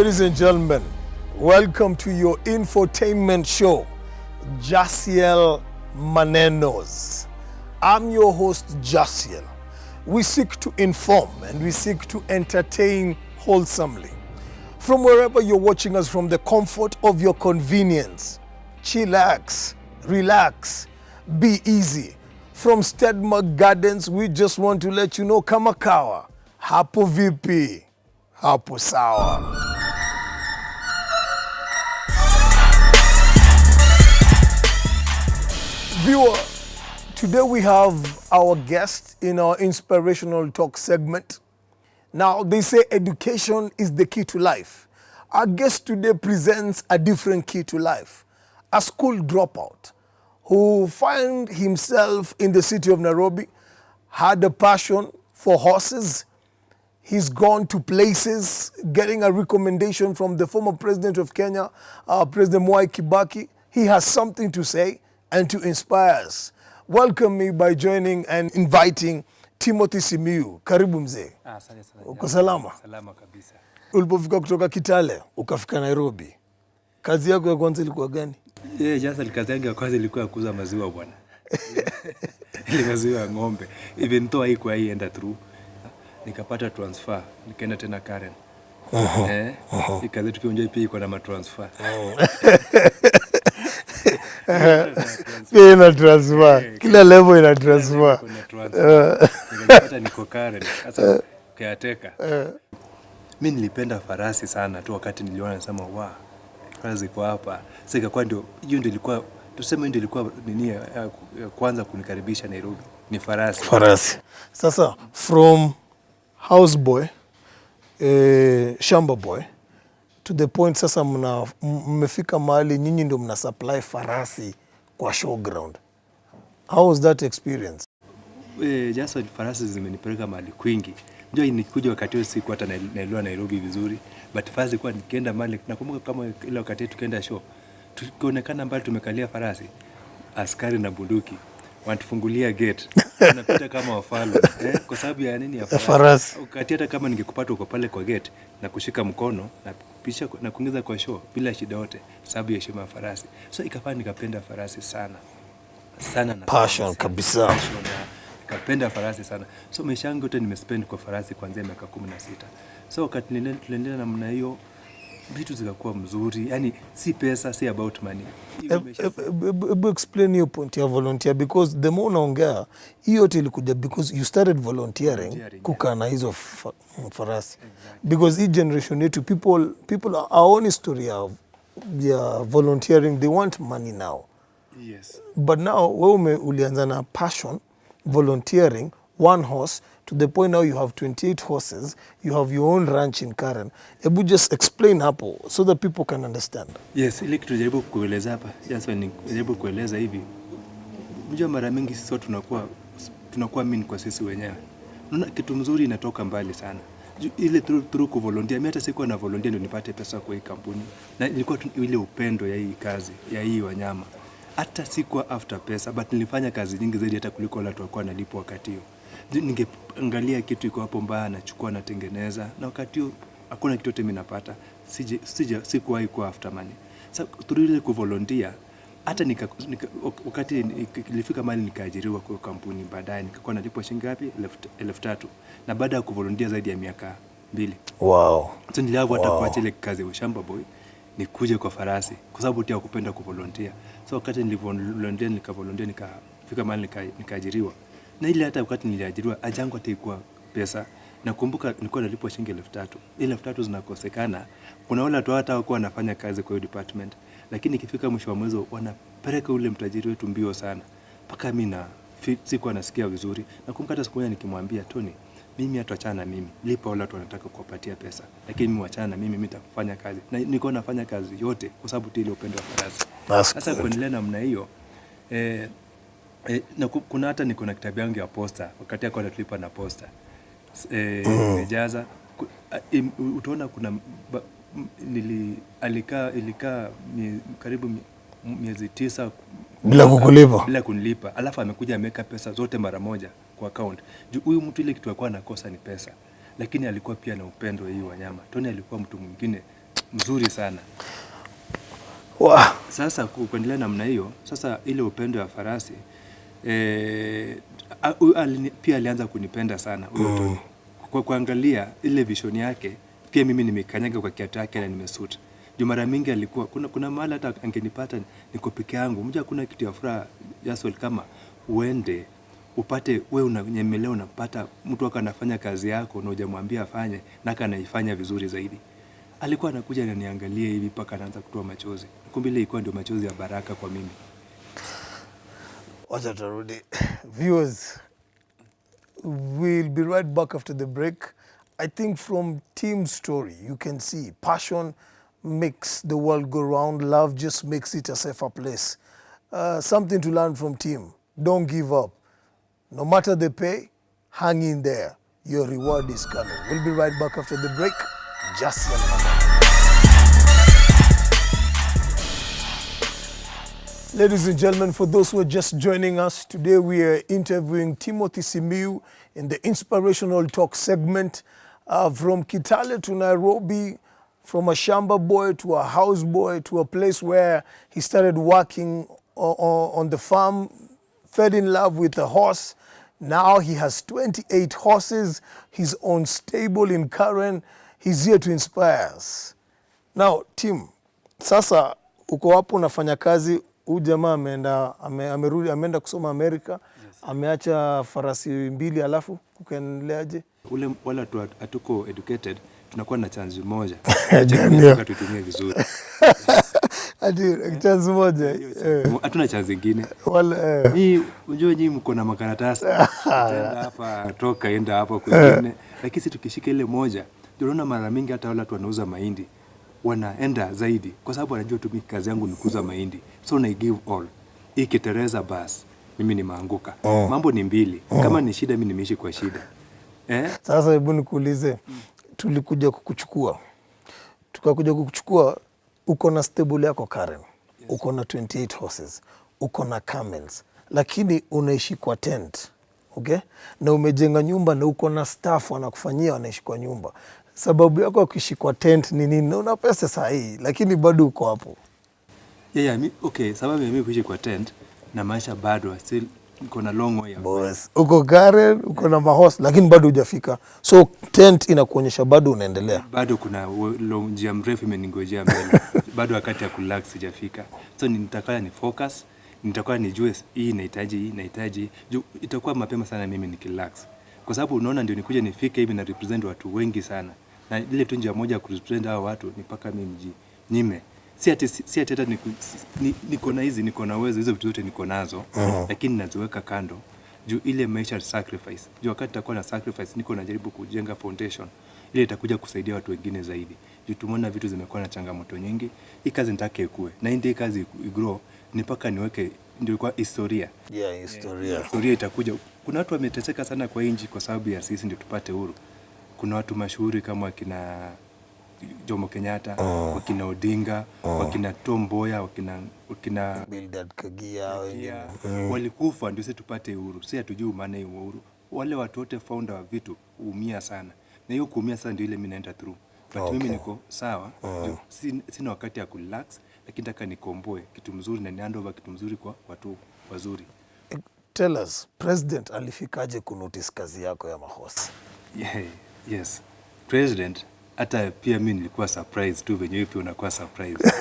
Ladies and gentlemen, welcome to your infotainment show, Jasiel Manenoz. I'm your host, Jasiel. We seek to inform and we seek to entertain wholesomely. From wherever you're watching us, from the comfort of your convenience, chillax, relax, be easy. From Stedmark Gardens, we just want to let you know, kama kawa, hapo vipi, hapo sawa. Viewer, today we have our guest in our inspirational talk segment. Now, they say education is the key to life. Our guest today presents a different key to life. A school dropout who found himself in the city of Nairobi, had a passion for horses. He's gone to places, getting a recommendation from the former president of Kenya, President Mwai Kibaki. He has something to say and to inspire us. Welcome me by joining and inviting Timothy Simiyu. Karibu mzee. Asante sana. Uko salama? Salama kabisa. Ulipofika kutoka Kitale, ukafika Nairobi. Kazi yako ya kwanza ilikuwa gani? Jasa kazi yangu ya kwanza ilikuwa kuuza maziwa bwana. Ile maziwa ya ng'ombe. Even though haikuwa ienda through. Nikapata transfer, nikaenda tena Karen. Ikaze tukionja pia iko na matransfer. Pia ina transfer. Kila level ina transfer. Nikapata niko Karen. Sasa kayateka. Mimi nilipenda farasi sana tu wakati niliona nasema farasi kwa hapa. Sasa ikakuwa ndio hiyo ndio ilikuwa tuseme ndio ilikuwa nini ya kwanza kunikaribisha Nairobi. Ni farasi. Farasi. Sasa from houseboy, shamba boy, to the point sasa mmefika mahali nyinyi ndio mna supply farasi kwa showground. How was that experience? Just farasi zimenipeleka mahali kwingi. Ndio nikuja wakati huo siku hata naelewa Nairobi vizuri, but farasi kwa nikienda mahali nakumbuka kama ile wakati tukaenda show. Tukionekana mbali tumekalia farasi, askari na bunduki wanatufungulia gate. Tunapita kama wafalme kwa sababu ya nini ya farasi. Wakati hata kama ningekupata uko pale kwa gate na kushika mkono na pisha na kuingiza kwa show bila shida yote sababu ya heshima ya farasi. So ikafanya nikapenda farasi sana na passion kabisa. Nikapenda farasi sana. So maisha yangu yote nimespend kwa farasi kuanzia miaka 16. So wakati tuliendelea namna hiyo vitu zikakuwa mzuri. Yani si pesa, si about money. Explain your point ya volunteer, because the more unaongea hiyo yote ilikuja because you started volunteering kukaa na hizo farasi. Because hii generation yetu people our own story of volunteering, they want money now. Yes. But now wewe ulianza na passion volunteering, one horse, to the point now you have 28 horses, you have your own ranch in Karen. Ebu just explain hapo so that people can understand. Yes, ile kitu jaribu kueleza hapa, jaribu kueleza hivi. Unajua mara mingi sisi tunakuwa mimi kwa sisi wenyewe. Unaona kitu mzuri inatoka mbali sana. Ile through kuvolunteer, mimi hata sikuwa na volunteer ndio nipate pesa kwa hii kampuni. Na ilikuwa ile upendo ya hii kazi, ya hii wanyama. Hata sikuwa after pesa, but nilifanya kazi nyingi zaidi hata kuliko wale watu walikuwa wanalipwa wakati huo. Ningeangalia kitu iko hapo mbaya nachukua natengeneza, na wakati huo hakuna kitu yote mimi napata. Sikuwahi kuwa after money. Sasa tulile kuvolunteer, hata wakati nilifika mahali nikaajiriwa kwa kampuni, baadaye nikakuwa nalipwa shilingi ngapi? 3,000. Na baada ya kuvolunteer zaidi ya miaka 2. Wow. So niliapo hata kuacha ile kazi ya shamba boy nikuje kwa farasi kwa sababu tia kupenda kuvolunteer. So wakati nilivolunteer nikafika mahali nikaajiriwa. Na ile hata wakati niliajiriwa ajangu hata ilikuwa pesa. Nakumbuka nilikuwa nalipwa shilingi 3,000. Ile 3,000 zinakosekana. Kuna wale watu hata wako wanafanya kazi kwa hiyo department, lakini ikifika mwisho wa mwezi wanapeleka ule mtajiri wetu mbio sana. Paka mimi sikuwa nasikia vizuri. Nakumbuka hata siku moja nikimwambia Tony, mimi hatuachana na mimi. Lipa wale watu wanataka kuwapatia pesa. Lakini mimi waachana na mimi nitafanya kazi. Na nilikuwa nafanya kazi yote kwa sababu ile upendo wa farasi. Sasa kuendelea namna hiyo na kuna hata niko na kitabu yangu ya posta wakati yako anatulipa na posta. Nimejaza utaona kuna ilikaa karibu miezi 9 bila kunilipa. Alafu amekuja ameweka pesa zote mara moja kwa account. Huyu mtu ile kitu alikuwa anakosa ni pesa, lakini alikuwa pia na upendo hii wanyama. Tony alikuwa mtu mwingine mzuri sana. Wow. Sasa kuendelea namna hiyo, sasa ile upendo wa farasi pia alianza kunipenda sana huyo Tony. Kwa kuangalia ile vision yake, pia mimi nimekanyaga kwa kiatu yake na nimesuta. Juu mara mingi alikuwa kuna mahali hata angenipata niko peke yangu. Mja kuna kitu ya furaha Jasiel kama uende upate wewe unanyemelea unapata mtu wako anafanya kazi yako na hujamwambia afanye na anaifanya vizuri zaidi. Alikuwa anakuja na niangalie hivi paka anaanza kutoa machozi. Kumbe ile ilikuwa ndio machozi ya baraka kwa mimi. Wacha turudi. Viewers, we'll be right back after the break. I think from Tim's story, you can see passion makes the world go round. Love just makes it a safer place. Something to learn from Tim. Don't give up. No matter the pay, hang in there. Your reward is coming. We'll be right back after the break. Jasiel Manenoz. Ladies and gentlemen, for those who are just joining us, today we are interviewing Timothy Simiyu in the Inspirational Talk segment. From Kitale to Nairobi, from a shamba boy to a house boy to a place where he started working on the farm, fell in love with a horse. Now he has 28 horses, his own stable in Karen. He's here to inspire us. Now, Tim, sasa uko hapo unafanya kazi. Huyu jamaa ameenda kusoma Amerika. Yes. Ameacha farasi 2 alafu ukaendeleaje? Wala hatuko educated, tunakuwa na chance moja. Tutumie vizuri. Ati chance moja. Hatuna chance nyingine. Wala unajua nyinyi mko na makaratasi. Enda hapa toka enda hapa kwingine. Lakini sisi tukishika ile moja, tunaona mara mingi hata wale watu wanauza mahindi wanaenda zaidi kwa sababu anajua tu mimi kazi yangu ni kuuza mahindi. So I give all. Ikitereza basi mimi nimeanguka. Mambo ni mbili. Kama ni shida mimi nimeishi kwa shida. Sasa hebu nikuulize. Tulikuja kukuchukua. Tukakuja kukuchukua, uko na stable yako Karen. Yes. Uko na 28 horses. Uko na camels. Lakini unaishi kwa tent. Okay? Na umejenga nyumba na uko na staff wanakufanyia wanaishi kwa nyumba. Sababu yako kuishi kwa tent ni nini? Una pesa sahihi, lakini bado uko hapo. Okay, sababu mimi kuishi kwa tent na maisha bado still niko na long way. Boss, uko Karen, uko na mahorse lakini bado hujafika. So tent inakuonyesha bado unaendelea. Bado kuna njia mrefu imeningojea mbele. Bado wakati ya relax sijafika. So nitakaa ni focus, nitakuwa nijue hii inahitaji. Itakuwa mapema sana mimi nikirelax. Kwa sababu unaona ndio nikuja nifike hivi na represent watu wengi sana. Na ile tu njia moja kurepresent hao watu ni paka mimi nyime. Si ati hata niko na hizi, niko na uwezo, hizo vitu zote niko nazo, lakini naziweka kando. Juu ile maisha sacrifice. Juu wakati nitakuwa na sacrifice niko najaribu kujenga foundation. Ile itakuja kusaidia watu wengine zaidi. Juu tumeona vitu zimekuwa na changamoto nyingi. Hii kazi nitake ikue. Na hii kazi igrow ni paka niweke ndio kwa historia. Yeah, historia. Historia itakuja. Kuna watu wameteseka sana kwa nchi kwa sababu ya sisi ndio tupate uhuru. Kuna watu mashuhuri kama wakina Jomo Kenyatta, wakina Odinga, wakina Tom Mboya, wakina Bildad Kagia, walikufa ndio sisi tupate uhuru. Sisi hatujui maana ya uhuru. Wale watu wote founder wa vitu huumia sana. Na hiyo kuumia sana ndio ile mimi naenda through. But mimi niko sawa. Sina wakati ya kurelax, lakini nataka nikomboe kitu mzuri na niandover kitu mzuri kwa watu wazuri. Tell us, President alifikaje kunotice kazi yako ya mahosi? Yes. President, hata pia mimi nilikuwa surprise tu venye pia unakuwa surprise.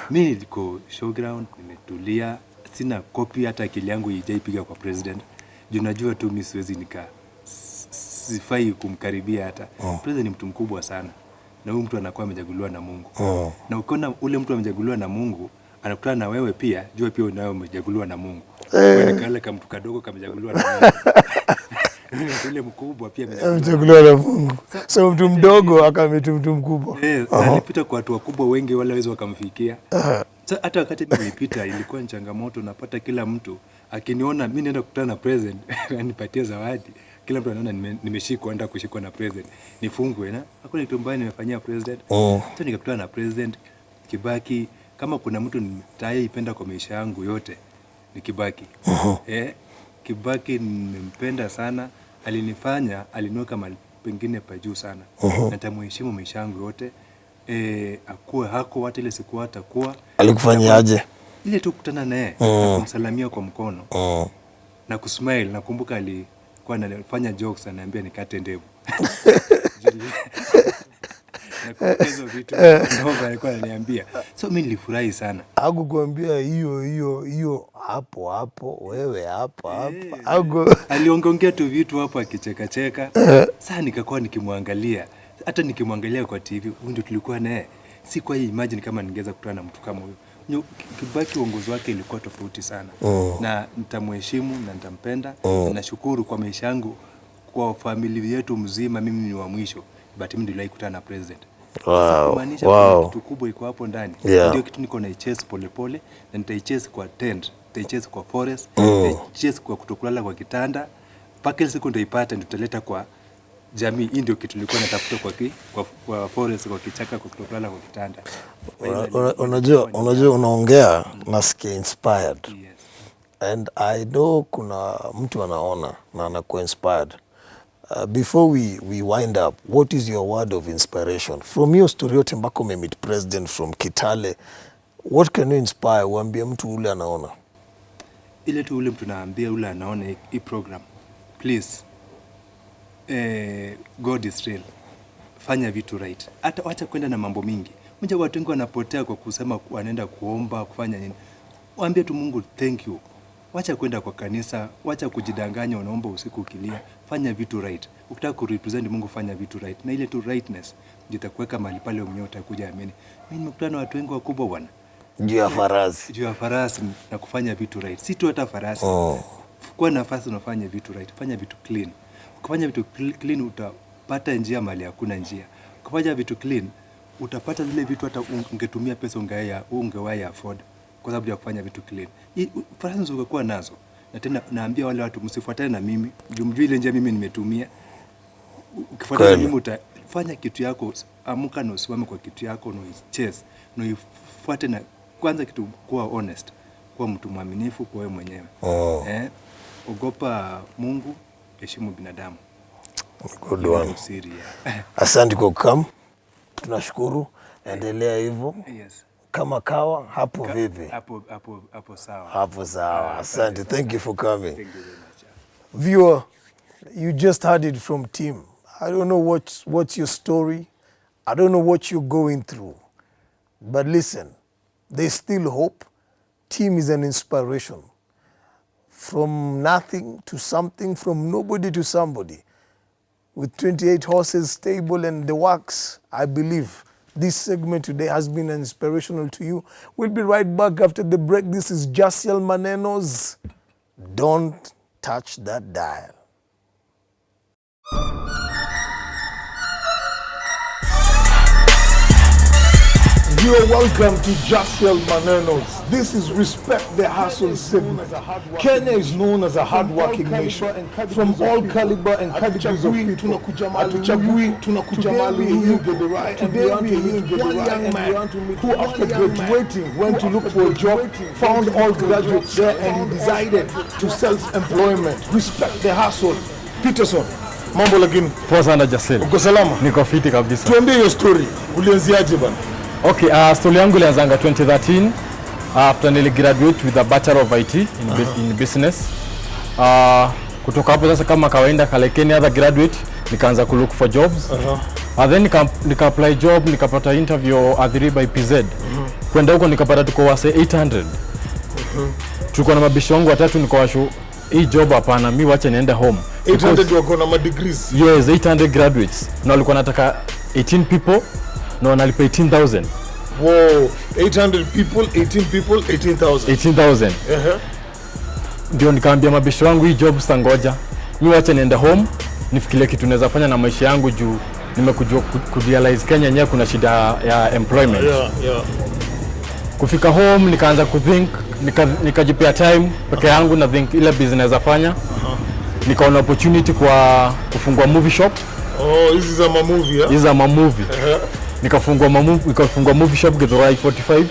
Mimi niko showground, nimetulia, sina copy hata akili yangu haijaipiga kwa president. Juu najua tu mimi siwezi sifai kumkaribia hata. President ni mtu mkubwa sana. Na huyu mtu anakuwa amejaguliwa na Mungu. Na ukiona ule mtu amejaguliwa na Mungu, anakutana na wewe pia, jua pia unawe umejaguliwa na Mungu. Wewe kale kama mtu kadogo kamejaguliwa na Mungu. Ule mkubwa pia amejaguliwa na Mungu. So mtu mdogo akamita mtu mkubwa. Alipita kwa watu wakubwa wengi wale waweza wakamfikia. Hata wakati nilipita ilikuwa ni changamoto, napata kila mtu akiniona mimi naenda kukutana na president anipatie zawadi. Kila mtu anaona nimeshikwa enda kushikwa na president. Nifungwe na hakuna kitu mbaya nimefanyia president. Sasa nikakutana na president Kibaki. Kama kuna mtu nitaipenda kwa maisha yangu yote ni Kibaki. Kibaki nimempenda sana, aliniweka mahali pengine pa juu sana. Natamheshimu maisha yangu yote. akuwe hako hata ile siku atakuwa. Alikufanyaje? Ile tu kukutana naye kumsalamia kwa mkono na kusmile. Nakumbuka alikuwa anafanya jokes, ananiambia nikate ndevu. Na hizo vitu ndio alikuwa ananiambia. So mimi nilifurahi sana. Hakukuambia hiyo hapo wewe hapa. Aliongea tu vitu hapo akicheka. Sasa nikakuwa nikimwangalia. Hata nikimwangalia kwa TV, ndio tulikuwa naye. Si kwa hii imagine kama ningeweza kukutana na mtu kama huyo. Kibaki uongozi wake ilikuwa tofauti sana. Na nitamheshimu na nitampenda. Na nashukuru kwa maisha yangu, kwa familia yetu mzima, mimi ni wa mwisho. But mimi ndio kukutana na president. Wow. Kitu kubwa iko hapo ndani. Yeah. Ndio kitu niko na ichase polepole, na nitaichase kwa tent, nitaichase kwa forest, nitaichase kwa kutokulala kwa kitanda. Paka siku ndio ipata, ndio tutaleta kwa jamii. Hii ndio kitu nilikuwa natafuta kwa forest, kwa kichaka, kwa kutokulala kwa kitanda. Unajua unaongea nasikia inspired. Yes. And I know kuna mtu anaona na anakuwa inspired. Before we wind up, what is your word of inspiration? From your story yote mpaka meet president from Kitale, what can you inspire? Uambie mtu ule anaona. Ile tu ule mtu naambia ule anaona hii program. Please. God is real. Fanya vitu right. Hata wacha kwenda na mambo mingi. Mmoja watu wengi wanapotea kwa kusema wanaenda kuomba, kufanya nini. Waambie tu Mungu thank you. Wacha kwenda kwa kanisa, wacha kujidanganya unaomba usiku ukilia. Fanya vitu right. Ukitaka kurepresent Mungu, fanya vitu right. Na ile tu rightness ndio itakuweka mahali pale mwenyewe utakuja amini. Mimi nimekutana na watu wengi wakubwa bwana. Juu ya farasi na kufanya vitu right. Si tu hata farasi. Kwa nafasi unafanya vitu right. Fanya vitu clean. Ukifanya vitu clean utapata njia mahali hakuna njia. Ukifanya vitu clean utapata zile vitu hata ungetumia pesa ungewahi afford. Kwa sababu ya kufanya vitu clean. Farasi ungekuwa nazo. Na tena naambia wale watu msifuatane na mimi. Jumjui ile njia mimi nimetumia. Ukifuatana na mimi utafanya kitu yako, amuka na usimame kwa kitu yako na uichase. Na uifuate na kwanza kitu kuwa honest. Kuwa mtu mwaminifu kwa wewe mwenyewe. Ogopa Mungu, heshimu binadamu. Good one. Asante kwa kukaa. Tunashukuru. Endelea hivyo. Yes. Kama kawa hapo vipi? Hapo sawa. Hapo sawa. Asante. Thank you for coming. Thank you very much. Viewer, you just heard it from Tim. I don't know what's your story. I don't know what you're going through. But listen, there's still hope. Tim is an inspiration. From nothing to something, from nobody to somebody. With 28 horses, stable and the works, I believe this segment today has been inspirational to you. We'll be right back after the break. This is Jasiel Manenoz. Don't touch that dial. You are welcome to Jasiel Manenoz. This is Respect the Hustle segment. Kenya is known as a hard-working nation. From all caliber and categories of people. Today we one young man who after graduating went to look for a job, found all graduates there and he decided to self-employment. Respect the Hustle. Peterson, mambo lakini. Poa sana Jasiel. Uko salama? Niko fiti kabisa. Tuambie hiyo story. Ulianziaje bana? Okay, story yangu ilianzanga 2013 after nili graduate with a Bachelor of IT in business. Kutoka hapo sasa kama kawaida like any other graduate nikaanza ku look for jobs. Then nika apply job, nikapata interview A3 by PZ. Kwenda huko nikapata tuko wase 800. Tulikuwa na mabisho wangu watatu nikawasho hii job hapana, mimi wacha niende home. 800 wako na degrees. Yes, 800 graduates. Na walikuwa nataka 18 people. No, nalipa 18,000. Wow, 800 people, 18,000. 18,000. Ndio nikaambia mabisho wangu hii job stangoja. Mimi wacha niende home, nifikirie kitu naweza fanya na maisha yangu juu nimekujua kurealize Kenya yenyewe kuna shida ya employment. Kufika home nikaanza kuthink, nikajipea time peke yangu na think ile business afanya. Nikaona opportunity kwa kufungua movie shop. Oh, hizi za movie, yeah? Hizi za movie. Nikafungua movie shop Githurai 45.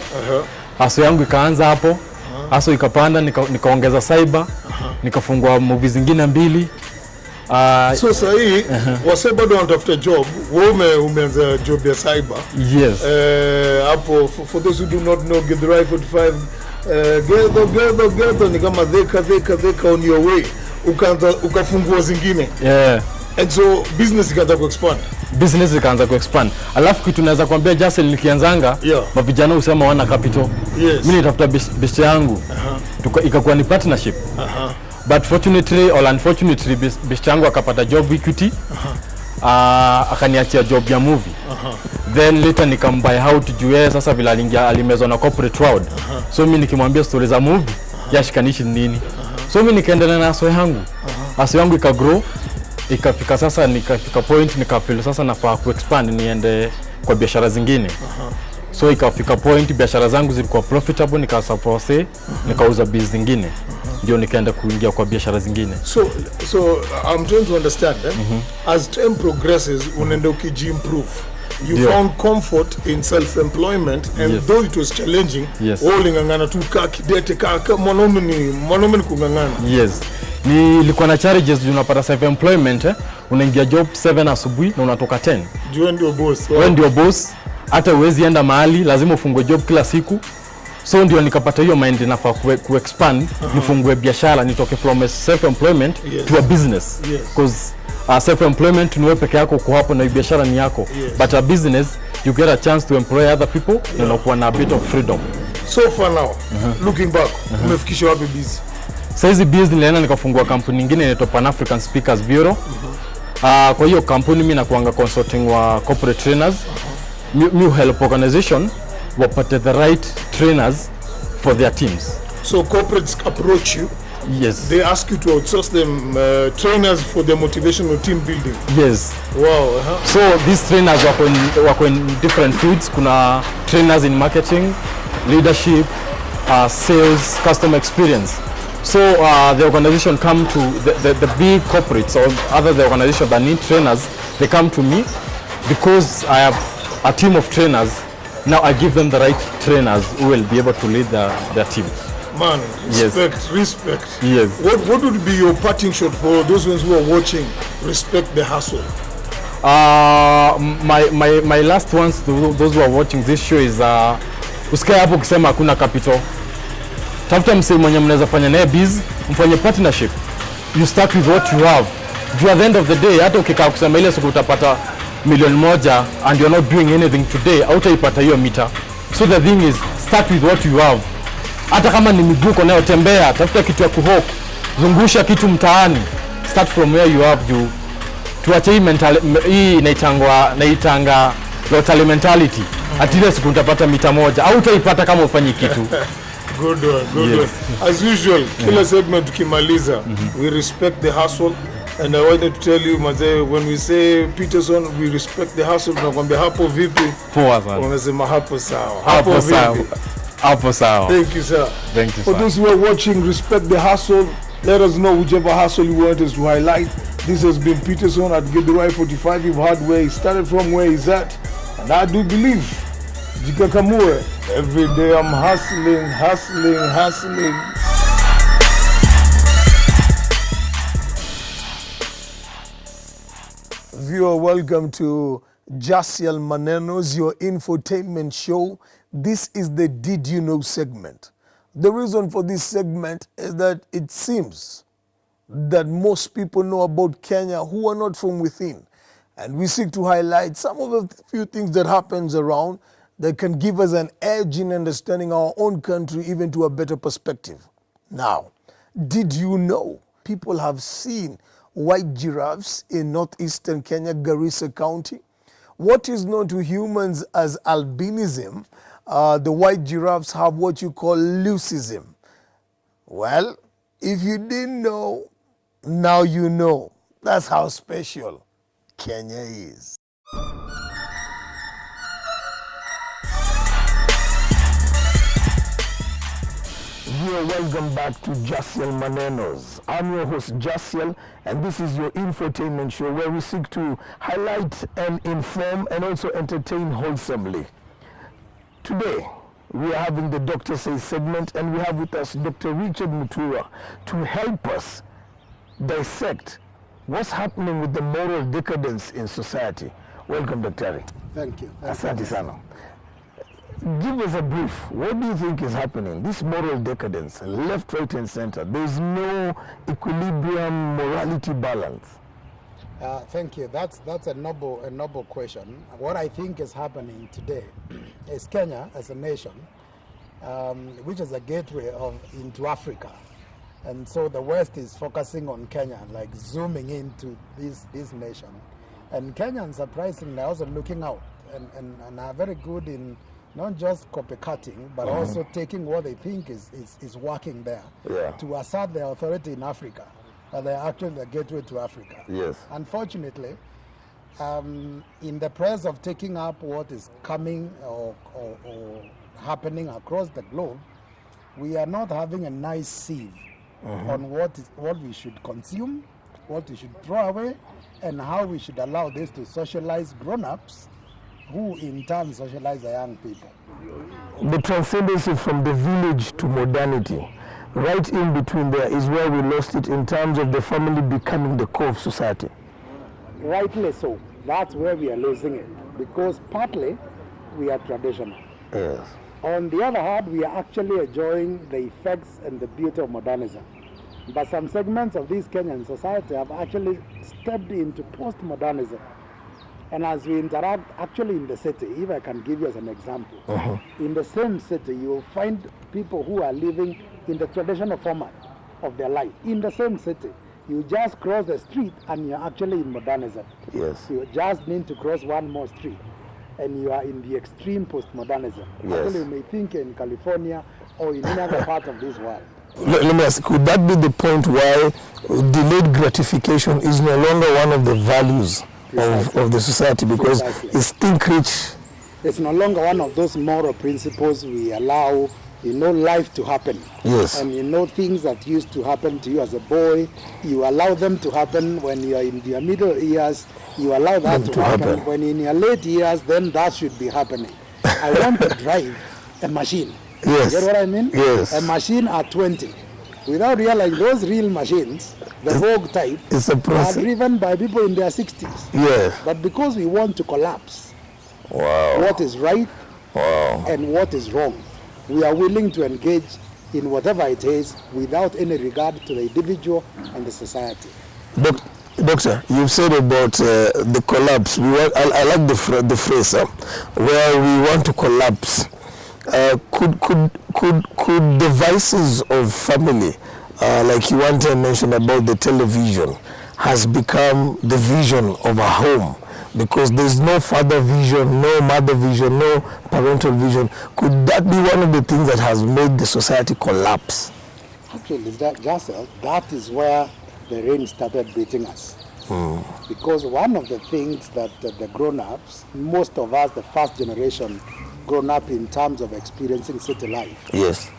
Haso yangu ikaanza hapo. Haso ikapanda nikaongeza cyber. Nikafungua movie zingine 2. So sahi wase bado wanatafuta job, wewe umeanza job ya cyber. Yes. Hapo for those who do not know, get the right 45 gather ni kama dheka on your way. Ukafungua zingine. Yeah. And so business ikaanza ku-expand. Business ikaanza ku-expand. Alafu kitu naweza kuambia Jasiel, nikianzanga mavijana usema wana capital. Yes. Mimi nitafuta best yangu. Ikakuwa ni partnership. But fortunately or unfortunately best yangu akapata job Equity. Akaniachia job ya movie. Then later nikambuy out juu sasa vile alimezwa na corporate world. So mimi nikimwambia stories za movie yashikanishi nini. So mimi nikaendelea na aso yangu. Aso yangu ikagrow. Ikafika sasa nikafika point nikafeel sasa nafaa ku-expand niende kwa biashara zingine. So ikafika point biashara zangu zilikuwa profitable, nikasupport nikauza biz zingine. Ndio nikaenda kuingia kwa biashara zingine. So I'm trying to understand as time progresses unaenda ukiji-improve. You found comfort in self-employment and though it was challenging, ngangana tu kidete mwanaume kungangana. Yes. Nilikuwa na challenges unapata self-employment, unaingia job 7 asubuhi na unatoka 10. Wewe ndio boss. Wewe ndio boss. Hata uwezi enda mahali, lazima ufungue job kila siku. So ndio nikapata hiyo mind nafaa ku-expand, nifungue biashara, nitoke from a self-employment to a business. Because self-employment ni wewe peke yako uko hapo na biashara ni yako. But a business, you get a chance to employ other people, you know, na a bit of freedom. So far now, looking back, umefikisha wapi busy? Saizi business nilienda nikafungua kampuni nyingine inaitwa Pan African Speakers Bureau. Kwa hiyo kampuni mimi nakuanga consulting wa corporate trainers. New help organization wapate the right trainers for their teams. So corporates approach you. Yes. They ask you to outsource them trainers for their motivational team building. Yes. Wow. So these trainers wako in different fields. Kuna trainers in marketing, leadership, sales, customer experience. So the organization come to the big corporates or other the organization that need trainers, they come to me because I have a team of trainers. Now I give them the right trainers who will be able to lead their team. Man, respect. Yes. What would be your parting shot for those ones who are watching? Respect the hustle. My last ones to those who are watching this show is usikae hapo kusema hakuna capital. Tafuta msee mwenye mnaweza fanya naye biz, mfanye partnership. You start with what you have. At the end of the day, hata ukikaa kusema ile siku utapata $1,000,000 and you're not doing anything today, hautaipata hiyo mita. So the thing is, start with what you have. Hata kama ni miguko nayo tembea, tafuta kitu ya kuhook, zungusha kitu mtaani. Start from where you have you. Tuache hii inaitanga lottery mentality. At least siku utapata mita moja, hautaipata kama ufanyi kitu. Good one. As usual, kila segment tukimaliza, we respect the hustle. And I wanted to tell you, Maze, when we say Peterson, we respect the hustle. Tunakwambia hapo vipi? Poa sana. Unasema hapo sawa. Hapo sawa. Thank you, sir. Thank you, For those who are watching, respect the hustle. Let us know whichever hustle you want us to highlight. This has been Peterson at Get the Right 45. You've heard where he started from, where he's at. And I do believe, Jikakamue, every day I'm hustling. Viewer, welcome to Jasiel Manenoz, your infotainment show. This is the Did You Know segment. The reason for this segment is that it seems that most people know about Kenya who are not from within. And we seek to highlight some of the few things that happens around that can give us an edge in understanding our own country even to a better perspective. Now, did you know people have seen white giraffes in northeastern Kenya, Garissa County? What is known to humans as albinism, the white giraffes have what you call leucism. Well, if you didn't know, now you know. That's how special Kenya is. Welcome back to Jasiel Manenoz. I'm your host Jasiel, and this is your infotainment show where we seek to highlight and inform and also entertain wholesomely. Today, we are having the Doctor Says segment, and we have with us Dr. Richard Mutura to help us dissect what's happening with the moral decadence in society? Welcome, Dr. Thank you. Asante sana. Give us a brief. What do you think is happening? This moral decadence, left, right, and center. There's no equilibrium, morality balance. Thank you. That's a noble question. What I think is happening today is Kenya as a nation, which is a gateway into Africa, and so the West is focusing on Kenya, like zooming into this nation, and Kenyans surprisingly are also looking out and are very good in not just copycatting, but also taking what they think is working there to assert their authority in Africa. They're actually the gateway to Africa. Yes. Unfortunately, in the press of taking up what is coming or happening across the globe, we are not having a nice sieve on what we should consume, what we should throw away, and how we should allow this to socialize grown-ups, who in turn socialize the young people. The transcendency from the village to modernity, right in between there is where we lost it in terms of the family becoming the core of society. Rightly so. That's where we are losing it, because partly we are traditional. Yes. On the other hand, we are actually enjoying the effects and the beauty of modernism. But some segments of this Kenyan society have actually stepped into post-modernism. And as we interact actually in the city, if I can give you as an example, in the same city you will find people who are living in the traditional format of their life. In the same city, you just cross the street and you're actually in modernism. Yes. You just need to cross one more street and you are in the extreme postmodernism. Yes. Actually, you may think in California or in any other part of this world. Let me ask, could that be the point why delayed gratification is no longer one of the values of the society, because it's think rich? It's no longer one of those moral principles we allow, life to happen. Yes. And things that used to happen to you as a boy, you allow them to happen. When you are in your middle years, you allow that to happen. When in your late years, then that should be happening. I want to drive a machine. Yes. You get what I mean? Yes. A machine at 20. Without realizing those real machines, the Vogue type, it's a process. are driven by people in their 60s. Yes. But because we want to collapse what is right and what is wrong, we are willing to engage in whatever it is without any regard to the individual and the society. Doctor, you've said about the collapse. I like the phrase where we want to collapse. Could the vices of family, like you want to mention about the television, has become the vision of a home, because there's no father vision, no mother vision, no parental vision? Could that be one of the things that has made the society collapse? Actually, that is where the rain started beating us. Because one of the things that the grown-ups, most of us, the first generation grown up in terms of experiencing city life, yes,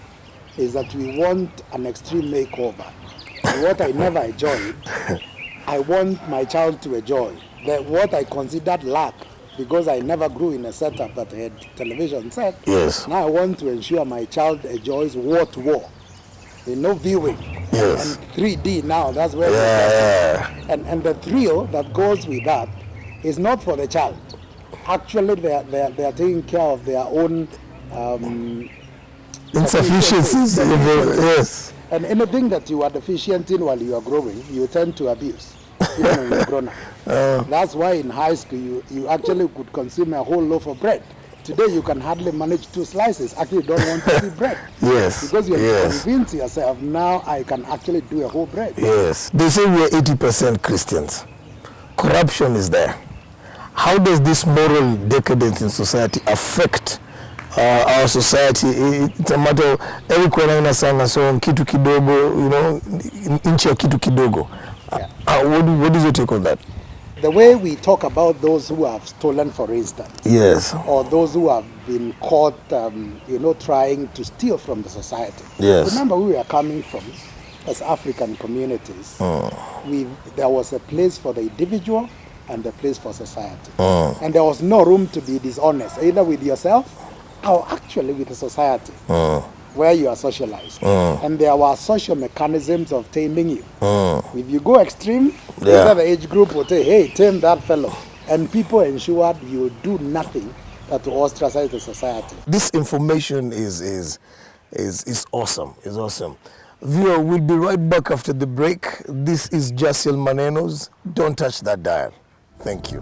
is that we want an extreme makeover. And what I never enjoyed, I want my child to enjoy. What I considered lack, because I never grew in a setup that had television set. Yes. Now I want to ensure my child enjoys war. Viewing. Yes. And 3D now, that's where and the thrill that goes with that is not for the child. Actually, they are taking care of their own insufficiencies. Yes. And anything that you are deficient in while you are growing, you tend to abuse, even when you're grown up. That's why in high school you actually could consume a whole loaf of bread. Today you can hardly manage 2 slices. Actually, you don't want to see bread. Yes. Because you have convinced yourself, now I can actually do a whole bread. Yes. They say we are 80% Christians. Corruption is there. How does this moral decadence in society affect our society? It's a matter of every corner sana so kitu kidogo, inchi ya kitu kidogo. What is your take on that? The way we talk about those who have stolen, for instance, yes, or those who have been caught, trying to steal from the society. Yes. Remember, we are coming from, as African communities, there was a place for the individual and a place for society. And there was no room to be dishonest, either with yourself or actually with the society. where you are socialized. And there were social mechanisms of taming you. If you go extreme, the other age group will say, hey, tame that fellow. And people ensured you do nothing but to ostracize the society. This information is awesome. Is awesome. Viewer, we'll be right back after the break. This is Jasiel Manenoz. Don't touch that dial. Thank you.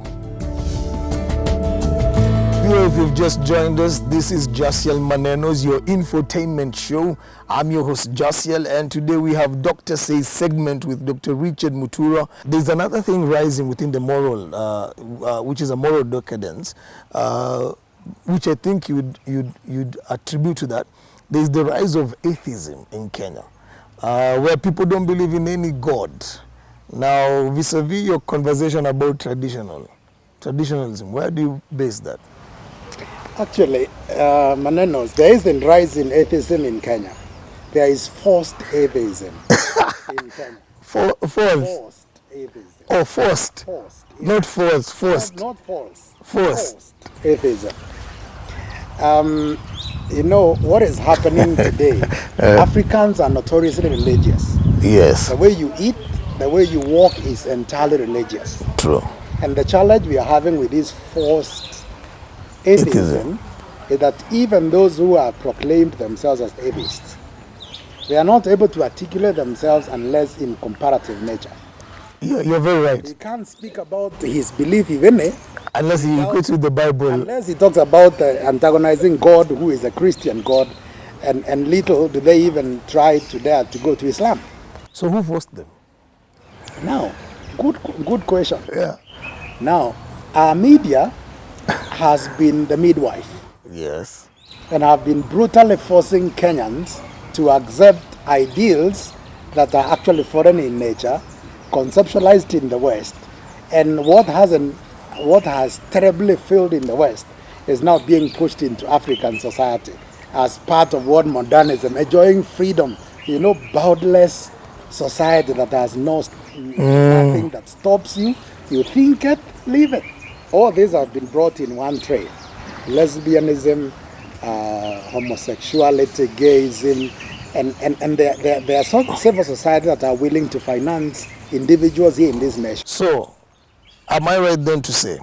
Viewer, if you've just joined us, this is Jasiel Manenoz, your infotainment show. I'm your host, Jasiel, and today we have Dr. Say's segment with Dr. Richard Mutura. There's another thing rising within the moral, which is a moral decadence, which I think you'd attribute to that. There's the rise of atheism in Kenya, where people don't believe in any God. Now, vis-a-vis your conversation about traditionalism, where do you base that? Actually, Manenoz, there is a rise in atheism in Kenya. There is forced atheism in Kenya. Forced atheism. Oh, forced. Forced. Not false, forced. Not false. Forced. Atheism. You know, what is happening today, Africans are notoriously religious. Yes. The way you eat, the way you walk is entirely religious. True. And the challenge we are having with this forced atheism is that even those who are proclaimed themselves as atheists, they are not able to articulate themselves unless in comparative nature. You're very right. He can't speak about his belief even unless he equates with the Bible. Unless he talks about antagonizing God, who is a Christian God, and little do they even try to dare to go to Islam. So who forced them? Now, good question. Yeah. Now, our media has been the midwife. Yes. And have been brutally forcing Kenyans to accept ideals that are actually foreign in nature, conceptualized in the West, and what has terribly failed in the West is now being pushed into African society as part of what modernism, enjoying freedom, boundless society that has nothing that stops you. You think it, leave it. All these have been brought in one tray. Lesbianism, homosexuality, gayism, and there are some civil society that are willing to finance individuals here in this nation. So, am I right then to say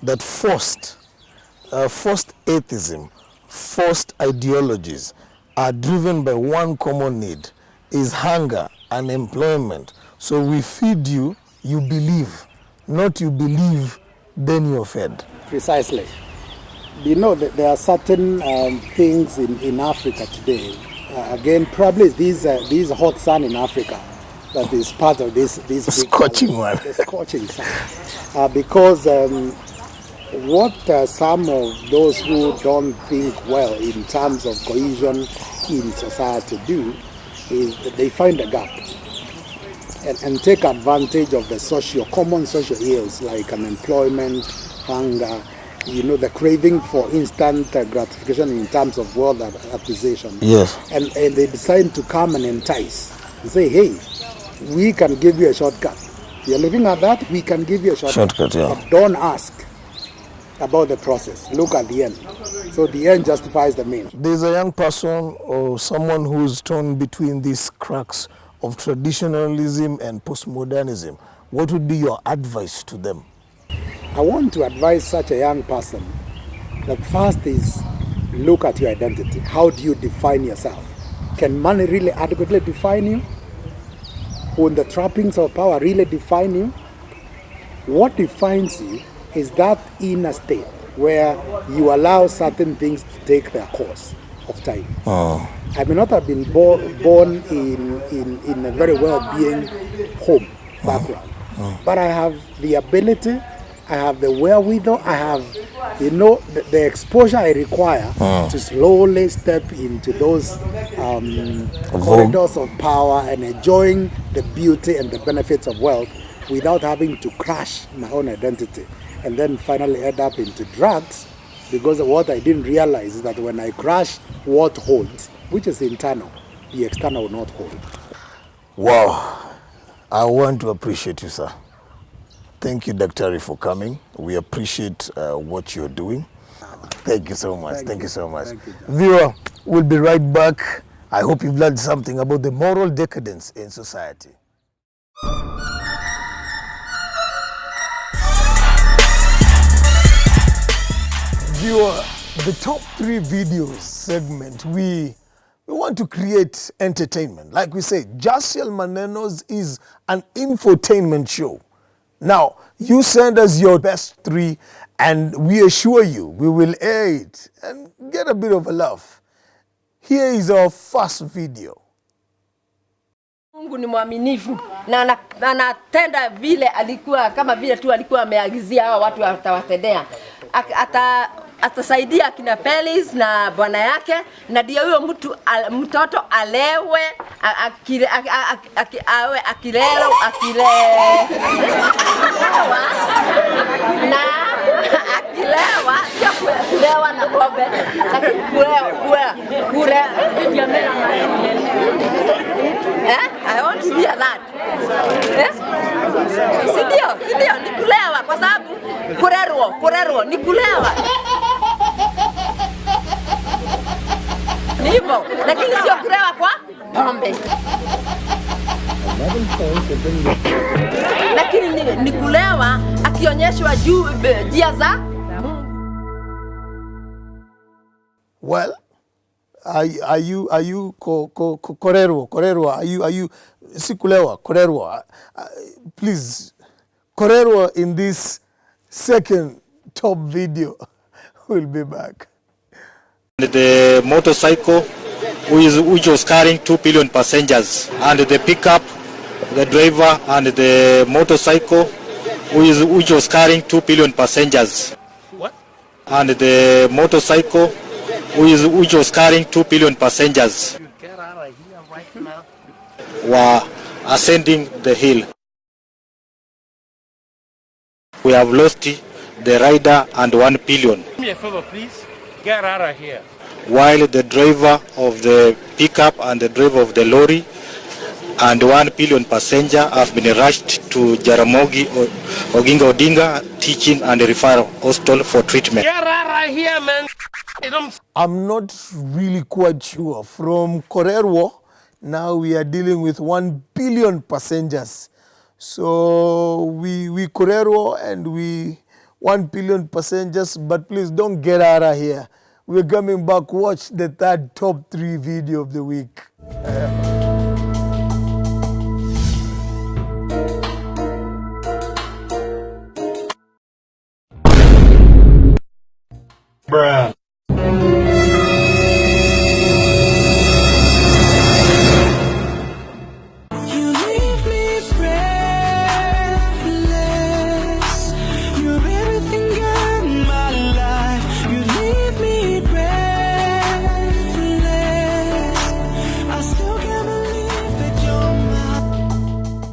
that forced atheism, forced ideologies are driven by one common need, is hunger and employment. So we feed you, you believe, not you believe, then you're fed. Precisely. There are certain things in Africa today. Again, probably these hot sun in Africa that is part of this scorching one. The scorching sun. Because what some of those who don't think well in terms of cohesion in society do is that they find a gap and take advantage of the common social ills like unemployment, hunger, the craving for instant gratification in terms of wealth acquisition. Yes. And they decide to come and entice and say, hey, we can give you a shortcut. You're looking at that, we can give you a shortcut. Yeah. But don't ask about the process. Look at the end. So the end justifies the means. There's a young person or someone who's torn between these cracks of traditionalism and postmodernism. What would be your advice to them? I want to advise such a young person that first is look at your identity. How do you define yourself? Can money really adequately define you? Will the trappings of power really define you? What defines you is that inner state where you allow certain things to take their course of time. I may not have been born in a very well-being home background, but I have the ability, I have the wherewithal, I have, the exposure I require to slowly step into those corridors of power and enjoying the beauty and the benefits of wealth without having to crash my own identity and then finally end up into drugs, because of what I didn't realize is that when I crash what holds, which is internal, the external will not hold. Wow. I want to appreciate you, sir. Thank you, Dr. for coming. We appreciate what you're doing. Thank you so much. Thank you so much. Thank you, Viewer, we'll be right back I hope you've learned something about the moral decadence in society. Viewer, the top 3 videos segment, we want to create entertainment. Like we say, Jasiel Manenoz is an infotainment show. Now, you send us your best 3 and we assure you we will air it and get a bit of a laugh. Here is our first video. Mungu ni mwaminifu na anatenda vile alikuwa kama vile tu alikuwa ameagizia hao watu atawatendea. Atasaidia kina Pelis na bwana yake na ndio huyo mtoto alewe akilelewa na akilewa sio kulewa na bombe lakini kule I want to hear that. Sidio ni kulewa kwa sababu kurerwo ni kulewa. Ni hivyo, lakini sio kulewa kwa pombe. Lakini ni kulewa akionyeshwa juu njia za Mungu. Well, are you korerwa? Are you sikulewa korerwa? Please, korerwa in this second top video. We'll be back. The motorcycle which was carrying 2 billion passengers, and the pickup, the driver, and the motorcycle which was carrying 2 billion passengers. What? And the motorcycle which was carrying 2 billion passengers Get out of here right now. were ascending the hill. We have lost the rider and 1 billion, Do me a favor, please. Get out of here. while the driver of the pickup and the driver of the lorry and 1 billion passenger have been rushed to Jaramogi Oginga Odinga Teaching and Referral Hospital for treatment. Get out of here, man. I'm not really quite sure. From Korerwo, now we are dealing with 1 billion passengers. So we Korerwo and we 1 billion passengers, but please don't get out of here. We're coming back. Watch the third top 3 video of the week. Bruh.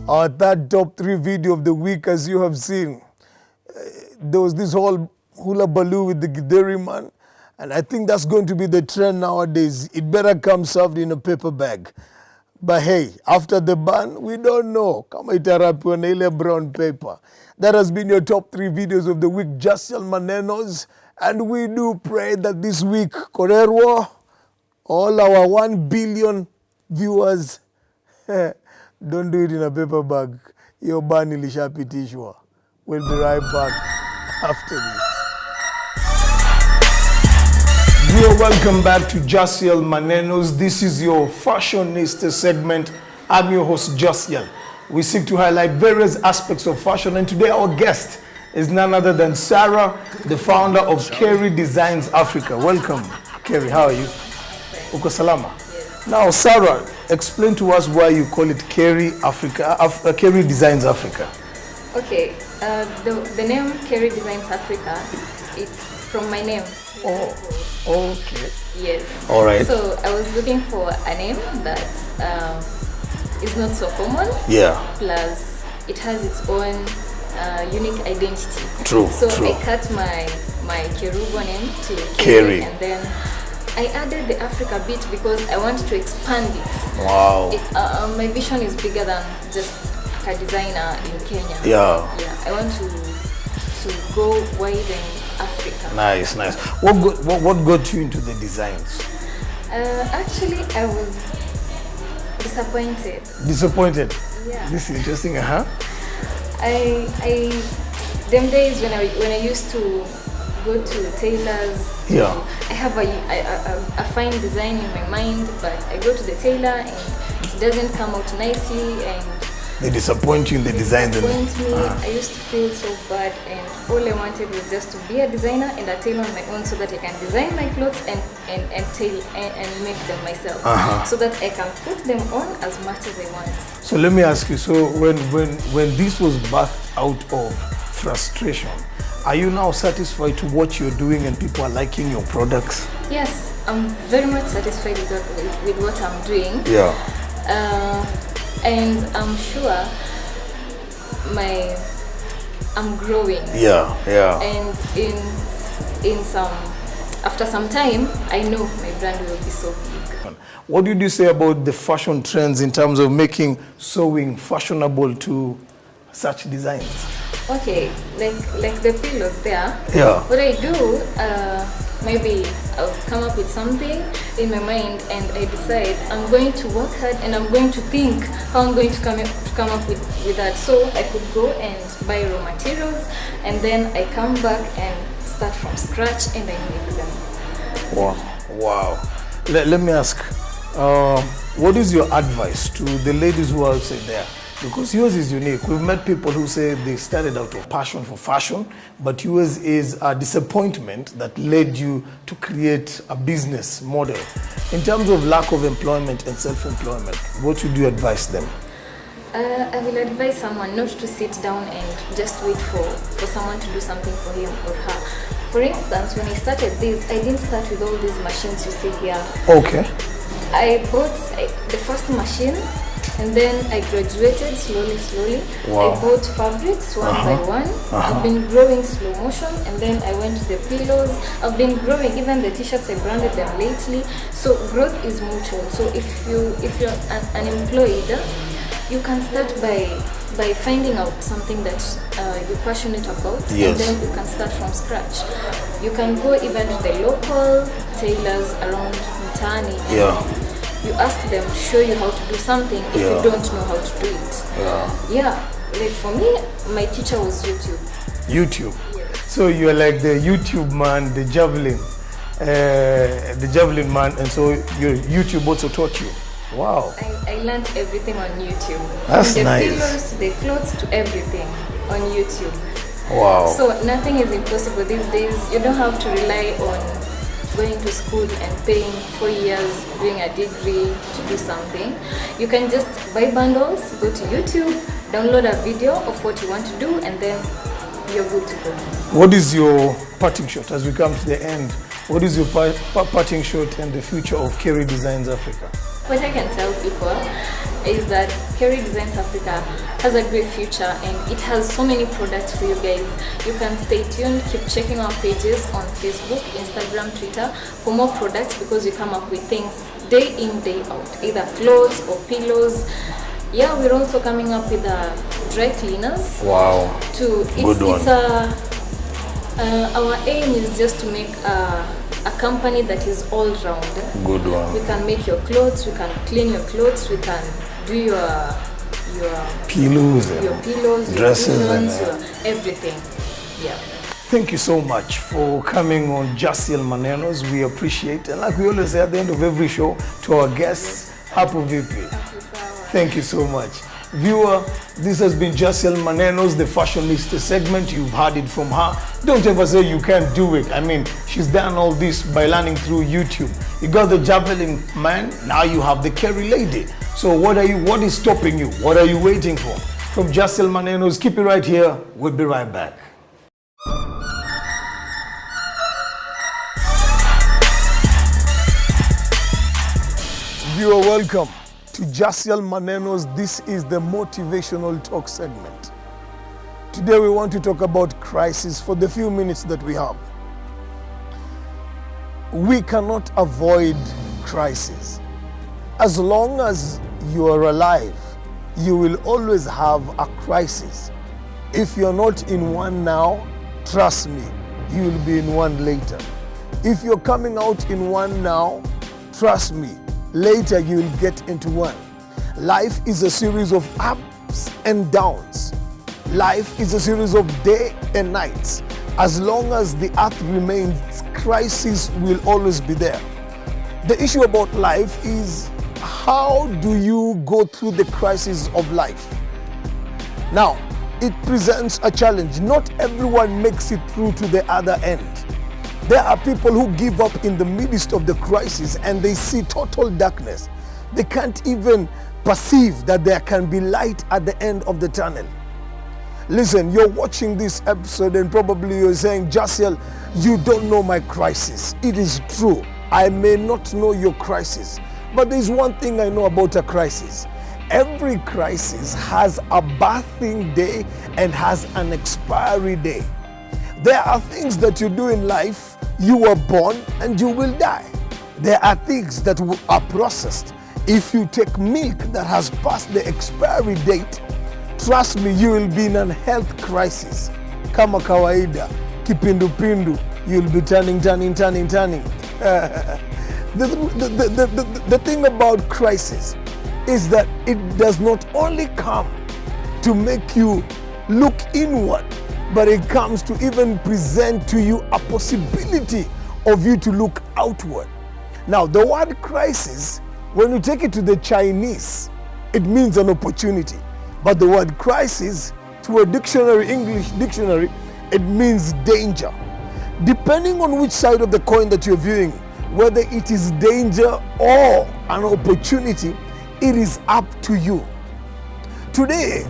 Our third top 3 video of the week, as you have seen, there was this whole hula baloo with the Gideri man, and I think that's going to be the trend nowadays. It better come served in a paper bag. But hey, after the ban, we don't know. Kama itarapiwa na ile brown paper. That has been your top 3 videos of the week, Jasiel Manenoz, and we do pray that this week, Korerwo, all our 1 billion viewers, don't do it in a paper bag. Your ban ilishapitishwa. We'll be right back after this. You're welcome back to Jasiel Manenoz. This is your fashionista segment. I'm your host, Jasiel. We seek to highlight various aspects of fashion, and today our guest is none other than Sarah, the founder of Kerry Designs Africa. Welcome, Kerry. How are you? Uko salama? Yes. Now, Sarah, explain to us why you call it Kerry Africa, Kerry Designs Africa. Okay, the name Kerry Designs Africa, it's from my name. Oh, okay. Yes. All right. So I was looking for a name that is not so common. Yeah. Plus, it has its own unique identity. True. So true. I cut my Kerubo name to Kerry. and then I added the Africa bit because I want to expand it. Wow. My vision is bigger than just a designer in Kenya. Yeah. Yeah. I want to go wide in Africa. Nice, nice. What got you into the designs? Actually, I was disappointed. Disappointed? Yeah. This is interesting, I them days when I used to go to tailors. Yeah. I have a fine design in my mind, but I go to the tailor and it doesn't come out nicely, and They disappoint you in the design. disappoint me. I used to feel so bad, and all I wanted was just to be a designer and a tailor on my own, so that I can design my clothes and make them myself, so that I can put them on as much as I want. So let me ask you, so when this was birthed out of frustration, are you now satisfied to what you're doing and people are liking your products? Yes, I'm very much satisfied with what I'm doing. Yeah. And I'm sure I'm growing. Yeah, yeah. And after some time, I know my brand will be so big. What did you say about the fashion trends in terms of making sewing fashionable to such designs? Okay, like the pillows there. Yeah. What I do, maybe I'll come up with something in my mind, and I decide I'm going to work hard and I'm going to think how I'm going to come up with that. So I could go and buy raw materials, and then I come back and start from scratch and I make them. Wow. Wow. Let me ask, what is your advice to the ladies who are outside there? Because yours is unique. We've met people who say they started out of passion for fashion, but yours is a disappointment that led you to create a business model. In terms of lack of employment and self-employment, what would you advise them? I will advise someone not to sit down and just wait for someone to do something for him or her. For instance, when I started this, I didn't start with all these machines you see here. Okay. I bought the first machine, and then I graduated slowly. Wow. I bought fabrics one by one. I've been growing slow motion, and then I went to the pillows. I've been growing, even the t-shirts, I branded them lately. So growth is mutual. So if you're unemployed, you can start by finding out something that you're passionate about, Yes. and then you can start from scratch. You can go even to the local tailors around Mtaani, and you ask them to show you how to do something if you don't know how to do it. Like for me, my teacher was YouTube. YouTube. So you're like the YouTube man, the javelin man, and so your YouTube also taught you. Wow. I learned everything on YouTube. That's From the nice. pillows to the clothes to everything on YouTube. Wow. So nothing is impossible these days. You don't have to rely on going to school and paying 4 years doing a degree to do something. You can just buy bundles, go to YouTube, download a video of what you want to do, and then you're good to go. What is your parting shot as we come to the end? What is your parting shot and the future of Kerry Designs Africa? What I can tell people is that Kerry Designs Africa has a great future, and it has so many products for you guys. You can stay tuned, keep checking our pages on Facebook, Instagram, Twitter for more products, because we come up with things day in, day out, either clothes or pillows. Yeah, we're also coming up with dry cleaners. Wow. Our aim is just to make a company that is all round. Good one. We can make your clothes, we can clean your clothes, we can do your pillows, your dresses, pillows, your everything. Yeah. Thank you so much for coming on Jasiel Manenoz. We appreciate, and like we always say at the end of every show, to our guests, Hapo Vipi. Thank you so much. Viewer, this has been Jasiel Manenoz, the fashionista segment. You've heard it from her. Don't ever say you can't do it. I mean, she's done all this by learning through YouTube. You got the javelin man, now you have the Kerry lady. So what is stopping you? What are you waiting for? From Jasiel Manenoz, keep it right here. We'll be right back. Viewer, welcome to Jasiel Manenoz. This is the motivational talk segment. Today we want to talk about crisis for the few minutes that we have. We cannot avoid crisis. As long as you are alive, you will always have a crisis. If you're not in one now, trust me, you will be in one later. If you're coming out in one now, Trust me, later you will get into one. Life is a series of ups and downs. Life is a series of day and nights. As long as the earth remains, crisis will always be there. The issue about life is, how do you go through the crisis of life? Now, it presents a challenge. Not everyone makes it through to the other end. There are people who give up in the midst of the crisis and they see total darkness. They can't even perceive that there can be light at the end of the tunnel. Listen, you're watching this episode and probably you're saying, Jasiel, you don't know my crisis. It is true. I may not know your crisis, but there's one thing I know about a crisis. Every crisis has a birthing day and has an expiry day. There are things that you do in life, you were born and you will die. There are things that are processed. If you take milk that has passed the expiry date, trust me, you will be in a health crisis. Kama kawaida, kipindupindu, you'll be turning. The thing about crisis is that it does not only come to make you look inward, but it comes to even present to you a possibility of you to look outward. Now, the word crisis, when you take it to the Chinese, it means an opportunity. But the word crisis, to a dictionary, English dictionary, it means danger. Depending on which side of the coin that you're viewing, whether it is danger or an opportunity, it is up to you. Today,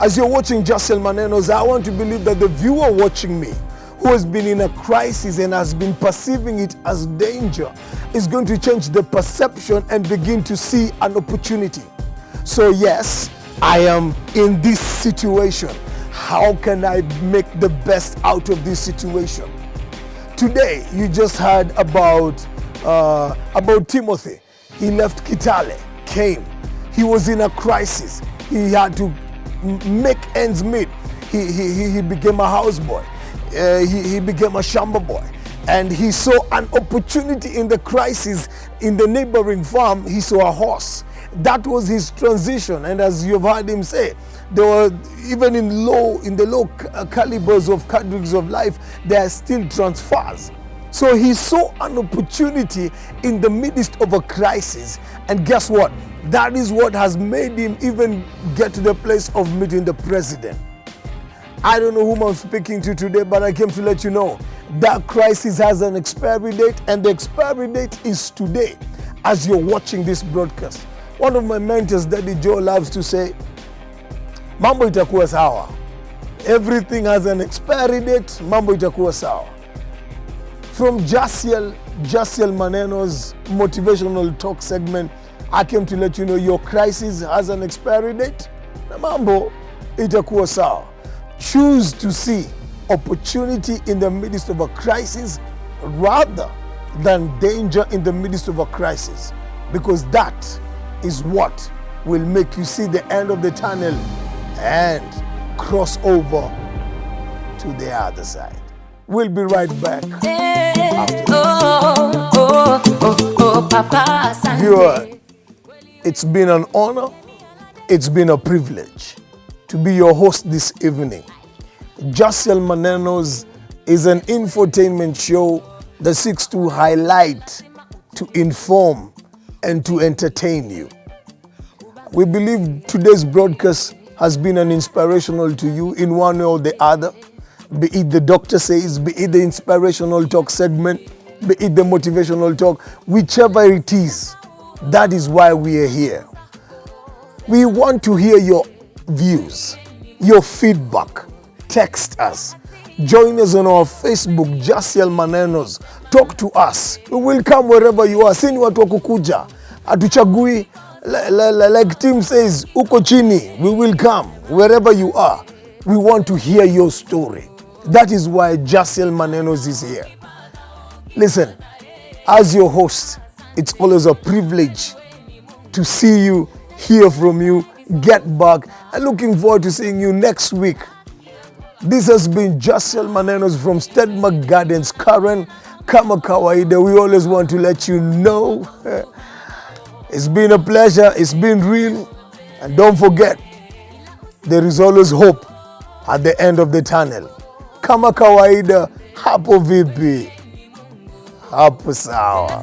as you're watching Jasiel Manenoz, I want to believe that the viewer watching me, who has been in a crisis and has been perceiving it as danger, is going to change the perception and begin to see an opportunity. So yes, I am in this situation. How can I make the best out of this situation? Today, you just heard about Timothy. He left Kitale, came. He was in a crisis. He had to make ends meet. He became a houseboy. He became a shamba boy. And he saw an opportunity in the crisis. In the neighboring farm, he saw a horse. That was his transition. And as you've heard him say, there were, even in the low calibers of cadres of life, there are still transfers. So he saw an opportunity in the midst of a crisis. And guess what? That is what has made him even get to the place of meeting the president. I don't know whom I'm speaking to today, but I came to let you know that crisis has an expiry date, and the expiry date is today as you're watching this broadcast. One of my mentors, Daddy Joe, loves to say, mambo itakuwa sawa. Everything has an expiry date, mambo itakuwa sawa. From Jasiel Manenoz motivational talk segment, I came to let you know your crisis has an expiry date, na mambo itakuwa sawa. Choose to see opportunity in the midst of a crisis rather than danger in the midst of a crisis, because that is what will make you see the end of the tunnel and cross over to the other side. We'll be right back. Viewer, it's been an honor, it's been a privilege to be your host this evening. Jasiel Manenoz is an infotainment show that seeks to highlight, to inform, and to entertain you. We believe today's broadcast has been an inspirational to you in one way or the other. Be it the doctor says, be it the inspirational talk segment, be it the motivational talk, whichever it is, that is why we are here. We want to hear your views, your feedback. Text us. Join us on our Facebook, Jasiel Manenoz. Talk to us. We will come wherever you are. Sini watu wa kukuja. Atuchagui. Like Tim says, uko chini. We will come wherever you are. We want to hear your story. That is why Jasiel Manenoz is here. Listen, as your host, it's always a privilege to see you, hear from you, get back, and looking forward to seeing you next week. This has been Jasiel Manenoz from Stedmark Gardens, Karen. kama kawaida, we always want to let you know it's been a pleasure, it's been real, and don't forget, there is always hope at the end of the tunnel. Kama kawaida, hapo vipi? Hapo sawa.